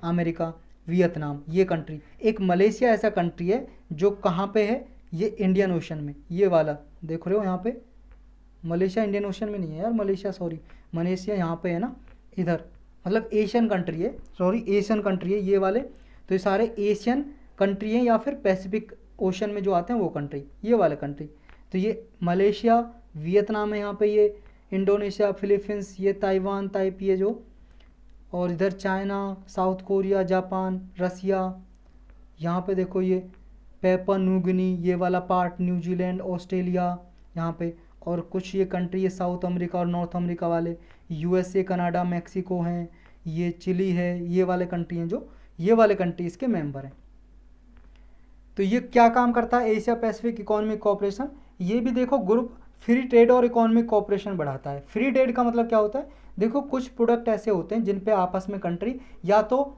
America, Vietnam, ये कंट्री। एक मलेशिया ऐसा कंट्री है जो कहाँ पे है, ये इंडियन ओशन में, ये वाला देख रहे हो यहाँ पे, मलेशिया इंडियन ओशन में नहीं है यार, मलेशिया सॉरी, मलेशिया यहाँ पे है ना, इधर, मतलब एशियन कंट्री है, सॉरी एशियन कंट्री है ये वाले। तो ये सारे एशियन कंट्री हैं या फिर पैसिफिक ओशन में जो आते हैं वो कंट्री, ये वाले कंट्री। तो ये मलेशिया, वियतनाम है यहाँ पे, ये इंडोनेशिया, फिलीपींस, ये ताइवान, ताइपी है जो, और इधर चाइना, साउथ कोरिया, जापान, रसिया, यहाँ पे देखो ये पेपुआ न्यू गिनी, ये वाला पार्ट, न्यूजीलैंड, ऑस्ट्रेलिया यहाँ पे, और कुछ ये कंट्री है साउथ अमेरिका और नॉर्थ अमेरिका वाले, यूएसए, कनाडा, मैक्सिको हैं, ये चिली है, ये वाले कंट्री हैं जो, ये वाले कंट्री इसके मेंबर हैं। तो ये क्या काम करता है एशिया पैसिफिक इकोनॉमिक कॉरपोरेशन, ये भी देखो ग्रुप फ्री ट्रेड और इकोनॉमिक कॉपरेशन बढ़ाता है। फ्री ट्रेड का मतलब क्या होता है, देखो कुछ प्रोडक्ट ऐसे होते हैं जिन पे आपस में कंट्री या तो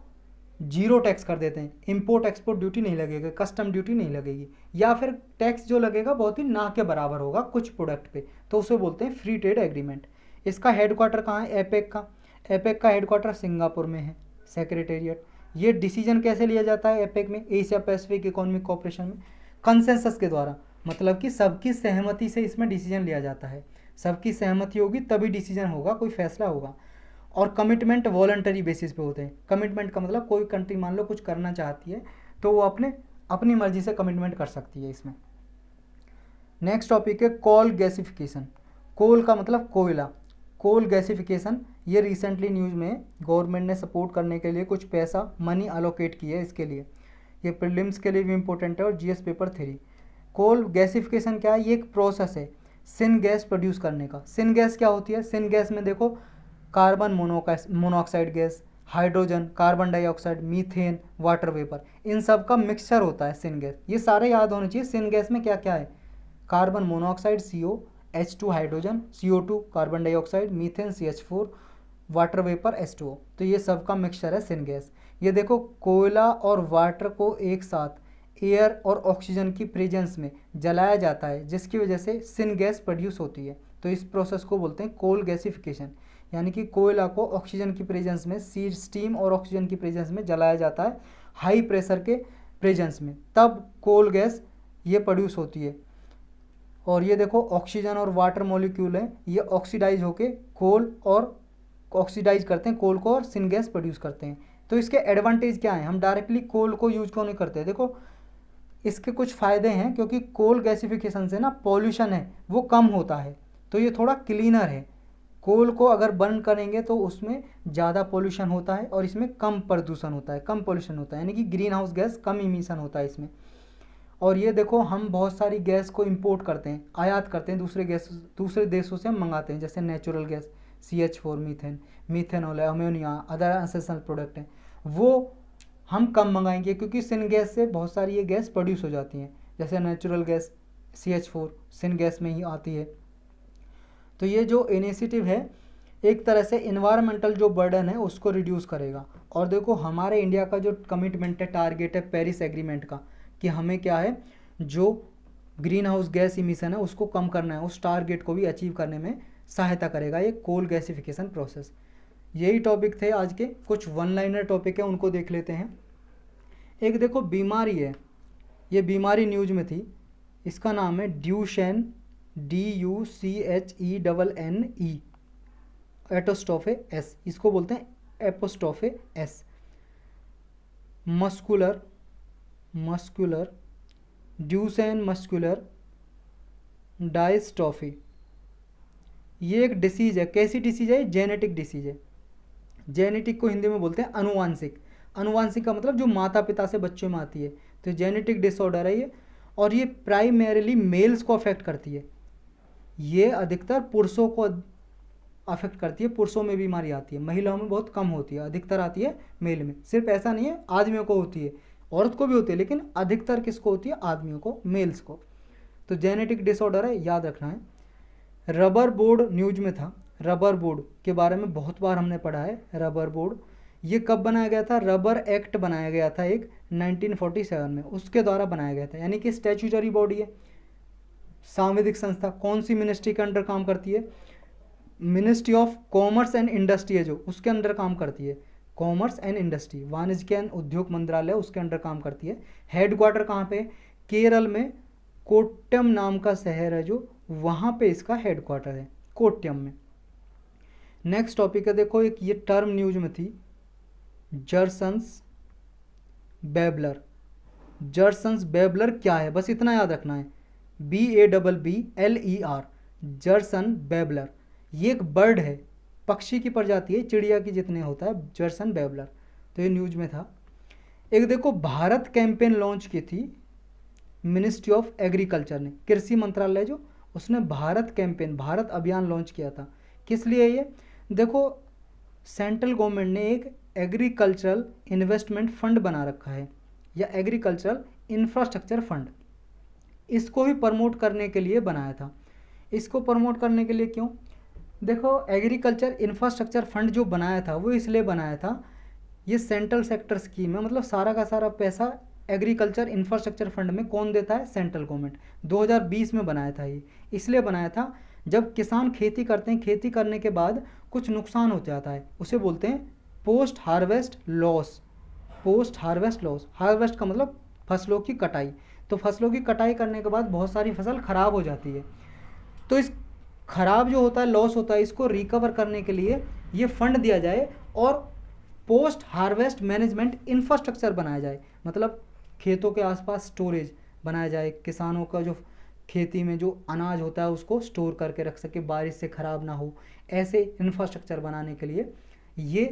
जीरो टैक्स कर देते हैं, इंपोर्ट एक्सपोर्ट ड्यूटी नहीं लगेगा, कस्टम ड्यूटी नहीं लगेगी, या फिर टैक्स जो लगेगा बहुत ही ना के बराबर होगा कुछ प्रोडक्ट पे, तो उसे बोलते हैं फ्री ट्रेड एग्रीमेंट। इसका हेडक्वार्टर कहाँ है, एपेक का, एपेक का हेडक्वार्टर सिंगापुर में है, सेक्रेटेरिएट। ये डिसीजन कैसे लिया जाता है एपेक में, एशिया पैसिफिक इकोनॉमिक कॉपरेशन में, कंसेंसस के द्वारा, मतलब कि सबकी सहमति से इसमें डिसीजन लिया जाता है, सबकी सहमति होगी तभी डिसीजन होगा, कोई फैसला होगा। और कमिटमेंट वॉलंटरी बेसिस पे होते हैं। कमिटमेंट का मतलब कोई कंट्री मान लो कुछ करना चाहती है तो वो अपनी मर्जी से कमिटमेंट कर सकती है इसमें। नेक्स्ट टॉपिक है कोल गैसिफिकेशन। कोल का मतलब कोयला, कोल गैसिफिकेशन, ये रिसेंटली न्यूज़ में गवर्नमेंट ने सपोर्ट करने के लिए कुछ पैसा मनी अलोकेट किया है इसके लिए। ये प्रीलिम्स के लिए भी इंपॉर्टेंट है और जीएस पेपर 3। कोल गैसिफिकेशन क्या है, ये एक प्रोसेस है सिन गैस प्रोड्यूस करने का। सिन गैस क्या होती है, सिन गैस में देखो carbon monoxide gas, hydrogen, carbon dioxide, methane, water vapour, इन सब का मिक्सचर होता है सिन गैस। ये सारे याद होने चाहिए। सिन गैस में क्या क्या है, carbon monoxide CO, H2 hydrogen, CO2 carbon dioxide, methane CH4, water vapour H2O, तो ये सब का मिक्सचर है सिन गैस। ये देखो कोयला और वाटर को एक साथ एयर और ऑक्सीजन की प्रेजेंस में जलाया जाता है जिसकी वजह से सिन गैस प्रोड्यूस होती है। तो इस प्रोसेस को बोलते हैं कोल गैसिफिकेशन, यानी कि कोयला को ऑक्सीजन की प्रेजेंस में, स्टीम और ऑक्सीजन की प्रेजेंस में जलाया जाता है हाई प्रेशर के प्रेजेंस में, तब कोल गैस ये प्रोड्यूस होती है। और ये देखो ऑक्सीजन और वाटर मॉलिक्यूल हैं, ये ऑक्सीडाइज होके कोल और ऑक्सीडाइज करते हैं कोल को और सिन गैस प्रोड्यूस करते हैं। तो इसके एडवांटेज क्या हैं, हम डायरेक्टली कोल को यूज क्यों नहीं करते, देखो इसके कुछ फ़ायदे हैं, क्योंकि कोल गैसिफिकेशन से ना पॉल्यूशन है वो कम होता है, तो ये थोड़ा क्लीनर है। कोल को अगर बर्न करेंगे तो उसमें ज़्यादा पॉल्यूशन होता है और इसमें कम प्रदूषण होता है, कम पॉल्यूशन होता है, यानी कि ग्रीन हाउस गैस कम इमिशन होता है इसमें। और ये देखो हम बहुत सारी गैस को इंपोर्ट करते हैं, आयात करते हैं, दूसरे देशों से हम मंगाते हैं, जैसे natural gas CH4, methane, methanol है, अमोनिया, अदर एसेंशियल प्रोडक्ट हैं, वो हम कम मंगाएंगे क्योंकि सिन गैस से बहुत सारी ये गैस प्रोड्यूस हो जाती हैं, जैसे natural gas CH4 syn gas में ही आती है। तो ये जो इनिशिएटिव है एक तरह से इन्वायरमेंटल जो बर्डन है उसको रिड्यूस करेगा। और देखो हमारे इंडिया का जो कमिटमेंट है, टारगेट है पेरिस एग्रीमेंट का, कि हमें क्या है, जो ग्रीन हाउस गैस इमिशन है उसको कम करना है, उस टारगेट को भी अचीव करने में सहायता करेगा ये कोल गैसिफिकेशन प्रोसेस। यही टॉपिक थे आज के, कुछ वन लाइनर टॉपिक है उनको देख लेते हैं। एक देखो बीमारी है, ये बीमारी न्यूज में थी, इसका नाम है ड्यूशेन, DUCHENNE, एटोस्टॉफे एस, इसको बोलते हैं एपोस्टॉफे एस। मस्कुलर ड्यूशेन मस्कुलर डायस्ट्रॉफी, ये एक डिसीज है। कैसी डिसीज है? जेनेटिक डिसीज है। जेनेटिक को हिंदी में बोलते हैं अनुवांशिक। अनुवांशिक का मतलब जो माता पिता से बच्चों में आती है, तो जेनेटिक डिसऑर्डर है ये, और ये प्राइमरीली मेल्स को अफेक्ट करती है। ये अधिकतर पुरुषों को अफेक्ट करती है, पुरुषों में बीमारी आती है, महिलाओं में बहुत कम होती है, अधिकतर आती है मेल में। सिर्फ ऐसा नहीं है, आदमियों को होती है, औरत को भी होती है, लेकिन अधिकतर किसको होती है? आदमियों को, मेल्स को। तो जेनेटिक डिसऑर्डर है, याद रखना है। रबर बोर्ड न्यूज में था, रबर बोर्ड के बारे में बहुत बार हमने पढ़ा है। रबर बोर्ड ये कब बनाया गया था? रबर एक्ट बनाया गया था एक 1947 में, उसके द्वारा बनाया गया था, यानी कि स्टैट्यूटरी बॉडी है, सांविधिक संस्था। कौन सी मिनिस्ट्री के अंडर काम करती है? Ministry of commerce and industry है जो, उसके अंडर काम करती है। कॉमर्स एंड इंडस्ट्री, वाणिज्य एंड उद्योग मंत्रालय, उसके अंडर काम करती है। हेडक्वार्टर कहाँ पे? केरल में कोट्टयम नाम का शहर है जो, वहाँ पे इसका हेडक्वार्टर है, कोट्टयम में। नेक्स्ट टॉपिक है, देखो एक ये टर्म न्यूज में थी, जर्सन्स बेबलर। जर्सन्स बेबलर क्या है? बस इतना याद रखना है, BABBLER, जर्सन बेबलर। ये एक बर्ड है, पक्षी की प्रजाति है, चिड़िया की जितने होता है, जर्सन बेबलर। तो ये न्यूज में था। एक देखो भारत कैंपेन लॉन्च की थी मिनिस्ट्री ऑफ एग्रीकल्चर ने, कृषि मंत्रालय जो, उसने भारत कैंपेन, भारत अभियान लॉन्च किया था। किस लिए ये? देखो सेंट्रल गवर्नमेंट ने एक एग्रीकल्चरल इन्वेस्टमेंट फंड बना रखा है, या एग्रीकल्चरल इंफ्रास्ट्रक्चर फंड, इसको भी प्रमोट करने के लिए बनाया था। इसको प्रमोट करने के लिए क्यों? देखो एग्रीकल्चर इंफ्रास्ट्रक्चर फंड जो बनाया था वो इसलिए बनाया था, ये सेंट्रल सेक्टर स्कीम है, मतलब सारा का सारा पैसा एग्रीकल्चर इंफ्रास्ट्रक्चर फंड में कौन देता है? Central government. 2020 में बनाया था ये, इसलिए बनाया था जब किसान खेती करते हैं, खेती करने के बाद कुछ नुकसान हो जाता है, उसे बोलते हैं post harvest loss. Post harvest loss, harvest का मतलब फसलों की कटाई। तो फसलों की कटाई करने के बाद बहुत सारी फसल खराब हो जाती है, तो इस खराब जो होता है, लॉस होता है, इसको रिकवर करने के लिए ये फंड दिया जाए और पोस्ट हार्वेस्ट मैनेजमेंट इंफ्रास्ट्रक्चर बनाया जाए, मतलब खेतों के आसपास स्टोरेज बनाया जाए, किसानों का जो खेती में जो अनाज होता है उसको स्टोर करके रख सके, बारिश से ख़राब ना हो, ऐसे इंफ्रास्ट्रक्चर बनाने के लिए ये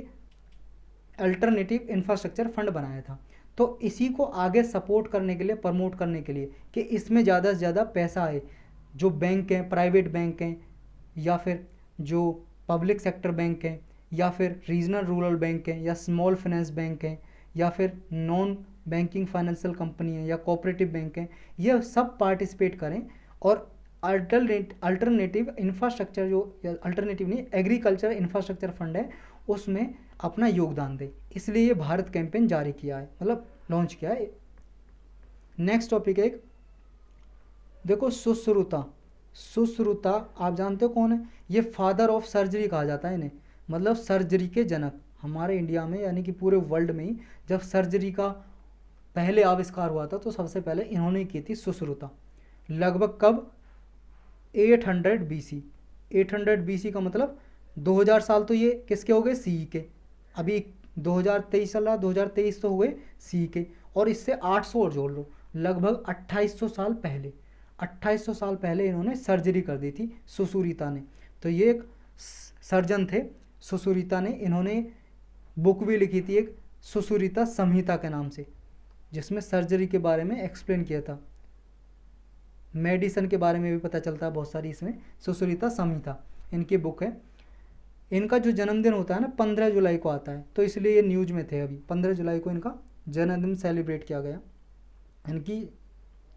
अल्टरनेटिव इंफ्रास्ट्रक्चर फंड बनाया था। तो इसी को आगे सपोर्ट करने के लिए, प्रमोट करने के लिए, कि इसमें ज़्यादा से ज़्यादा पैसा आए, जो बैंक हैं, प्राइवेट बैंक हैं, या फिर जो पब्लिक सेक्टर बैंक हैं, या फिर रीजनल रूरल बैंक हैं, या स्मॉल फाइनेंस बैंक हैं, या फिर नॉन बैंकिंग फाइनेंशियल कंपनी है, या कोऑपरेटिव बैंक हैं, ये सब पार्टिसिपेट करें और अल्टरनेटिव इंफ्रास्ट्रक्चर जो, अल्टरनेटिव नहीं, एग्रीकल्चर इंफ्रास्ट्रक्चर फंड है, उसमें अपना योगदान दें। इसलिए ये भारत कैंपेन जारी किया है, मतलब लॉन्च किया है। नेक्स्ट टॉपिक है एक, देखो सुश्रुता। सुश्रुता आप जानते हो कौन है? ये फादर ऑफ सर्जरी कहा जाता है इन्हें, मतलब सर्जरी के जनक। हमारे इंडिया में, यानी कि पूरे वर्ल्ड में ही जब सर्जरी का पहले आविष्कार हुआ था तो सबसे पहले इन्होंने की थी, सुश्रुता। लगभग कब? 800 BC। 800 BC का मतलब 2000 साल तो ये किसके हो गए? सी के। अभी 2023 चल रहा, 2023 तो हुए सी के, और इससे 800 और जोड़ लो, लगभग 2800 साल पहले, 2800 साल पहले इन्होंने सर्जरी कर दी थी सुश्रुता ने। तो ये एक सर्जन थे सुश्रुता ने, इन्होंने बुक भी लिखी थी एक, सुश्रुता संहिता के नाम से, जिसमें सर्जरी के बारे में एक्सप्लेन किया था। मेडिसन के बारे में भी पता चलता है बहुत सारी इसमें। सुश्रुता संहिता इनकी बुक है। इनका जो जन्मदिन होता है ना 15 जुलाई को आता है, तो इसलिए ये न्यूज में थे अभी। 15 जुलाई को इनका जन्मदिन सेलिब्रेट किया गया, इनकी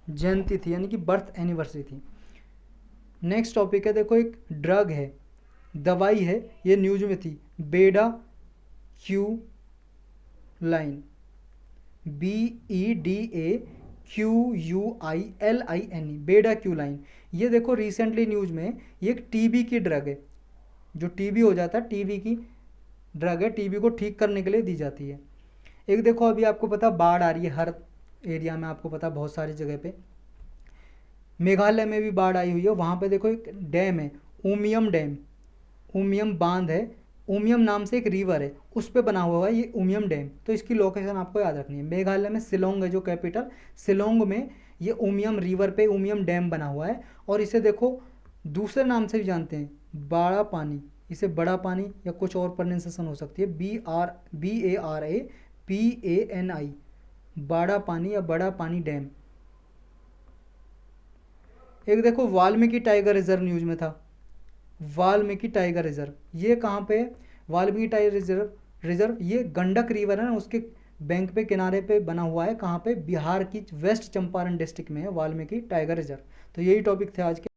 जयंती थी, यानी कि बर्थ एनिवर्सरी थी। नेक्स्ट टॉपिक है, देखो एक ड्रग है, दवाई है, ये न्यूज में थी, बेडा क्यू लाइन, BEDAQUILINE, बेडा क्यू लाइन। ये देखो रिसेंटली न्यूज में, ये एक टीबी की ड्रग है, जो टीबी हो जाता है, टीबी की ड्रग है, टीबी को ठीक करने के लिए दी जाती है। एक देखो अभी आपको पता बाढ़ आ रही है हर एरिया में, आपको पता बहुत सारी जगह पे, मेघालय में भी बाढ़ आई हुई है। वहाँ पे देखो एक डैम है, उमियम डैम, उमियम बांध है, उमियम नाम से एक रिवर है, उस पर बना हुआ है ये उमियम डैम। तो इसकी लोकेशन आपको याद रखनी है। मेघालय में शिलोंग है जो कैपिटल, शिलोंग में ये उमियम रिवर पे उमियम डैम बना हुआ है। और इसे देखो दूसरे नाम से भी जानते हैं, बाड़ा पानी, इसे बड़ा पानी या कुछ और प्रोनाउंसिएशन हो सकती है, BARAPANI, बाड़ा पानी या बड़ा पानी डैम। एक देखो वाल्मीकि टाइगर रिजर्व न्यूज में था, वाल्मीकि टाइगर रिजर्व, ये कहाँ पे है? वाल्मीकि टाइगर रिजर्व ये गंडक रिवर है ना, उसके बैंक पे किनारे पे बना हुआ है। कहाँ पे? बिहार की वेस्ट चंपारण डिस्ट्रिक्ट में है वाल्मीकि टाइगर रिजर्व। तो यही टॉपिक थे आज के।